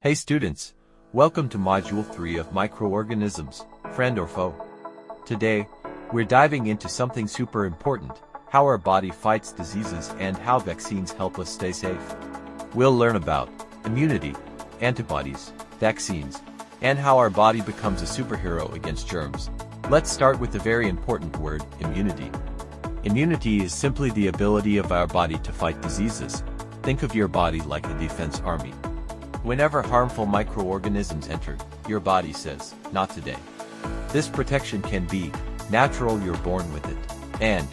Hey students, welcome to Module 3 of Microorganisms, Friend or Foe. Today, we're diving into something super important, how our body fights diseases and how vaccines help us stay safe. We'll learn about immunity, antibodies, vaccines, and how our body becomes a superhero against germs. Let's start with the very important word, immunity. Immunity is simply the ability of our body to fight diseases. Think of your body like a defense army. Whenever harmful microorganisms enter, your body says, "Not today." This protection can be natural, you're born with it, and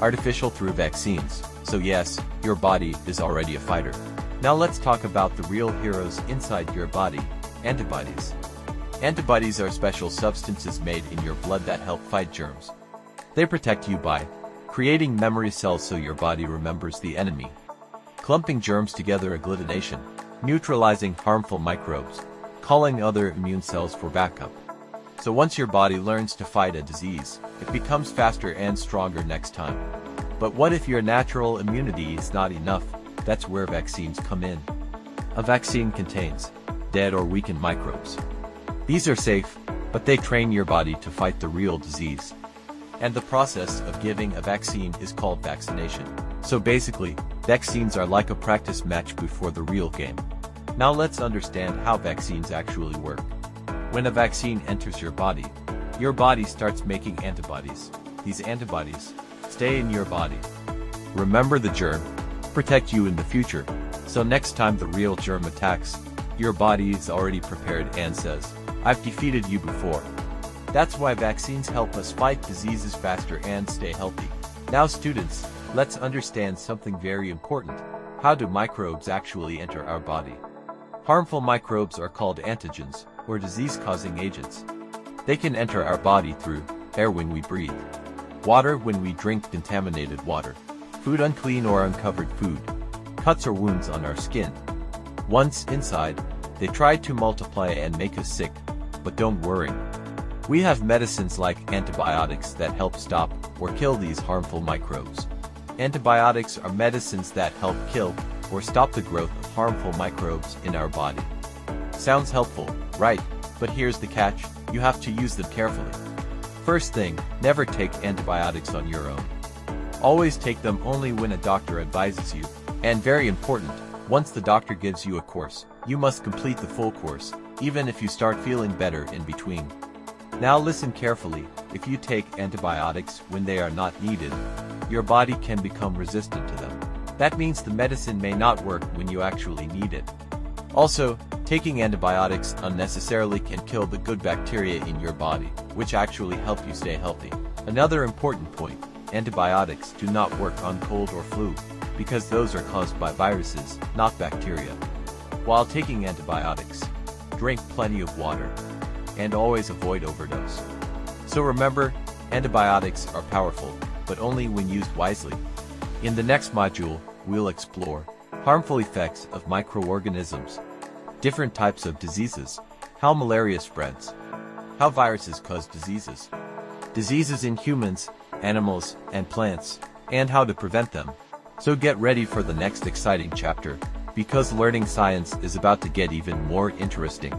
artificial through vaccines. So yes, your body is already a fighter. Now let's talk about the real heroes inside your body, antibodies. Antibodies are special substances made in your blood that help fight germs. They protect you by creating memory cells so your body remembers the enemy, clumping germs together, agglutination, neutralizing harmful microbes, calling other immune cells for backup. So once your body learns to fight a disease, it becomes faster and stronger next time. But what if your natural immunity is not enough? That's where vaccines come in. A vaccine contains dead or weakened microbes. These are safe, but they train your body to fight the real disease. And the process of giving a vaccine is called vaccination. So basically, vaccines are like a practice match before the real game. Now let's understand how vaccines actually work. When a vaccine enters your body starts making antibodies. These antibodies stay in your body, remember the germ, protect you in the future. So next time the real germ attacks, your body is already prepared and says, "I've defeated you before." That's why vaccines help us fight diseases faster and stay healthy. Now students, let's understand something very important. How do microbes actually enter our body? Harmful microbes are called antigens, or disease-causing agents. They can enter our body through air when we breathe, water when we drink contaminated water, food unclean or uncovered food, cuts or wounds on our skin. Once inside, they try to multiply and make us sick, but don't worry. We have medicines like antibiotics that help stop or kill these harmful microbes. Antibiotics are medicines that help kill or stop the growth of harmful microbes in our body. Sounds helpful, right? But here's the catch, you have to use them carefully. First thing, never take antibiotics on your own. Always take them only when a doctor advises you. And very important, once the doctor gives you a course, you must complete the full course, even if you start feeling better in between. Now listen carefully, if you take antibiotics when they are not needed, your body can become resistant to them. That means the medicine may not work when you actually need it. Also, taking antibiotics unnecessarily can kill the good bacteria in your body, which actually help you stay healthy. Another important point, antibiotics do not work on cold or flu, because those are caused by viruses, not bacteria. While taking antibiotics, drink plenty of water, and always avoid overdose. So remember, antibiotics are powerful, but only when used wisely. In the next module, we'll explore harmful effects of microorganisms, different types of diseases, how malaria spreads, how viruses cause diseases, diseases in humans, animals, and plants, and how to prevent them. So get ready for the next exciting chapter, because learning science is about to get even more interesting.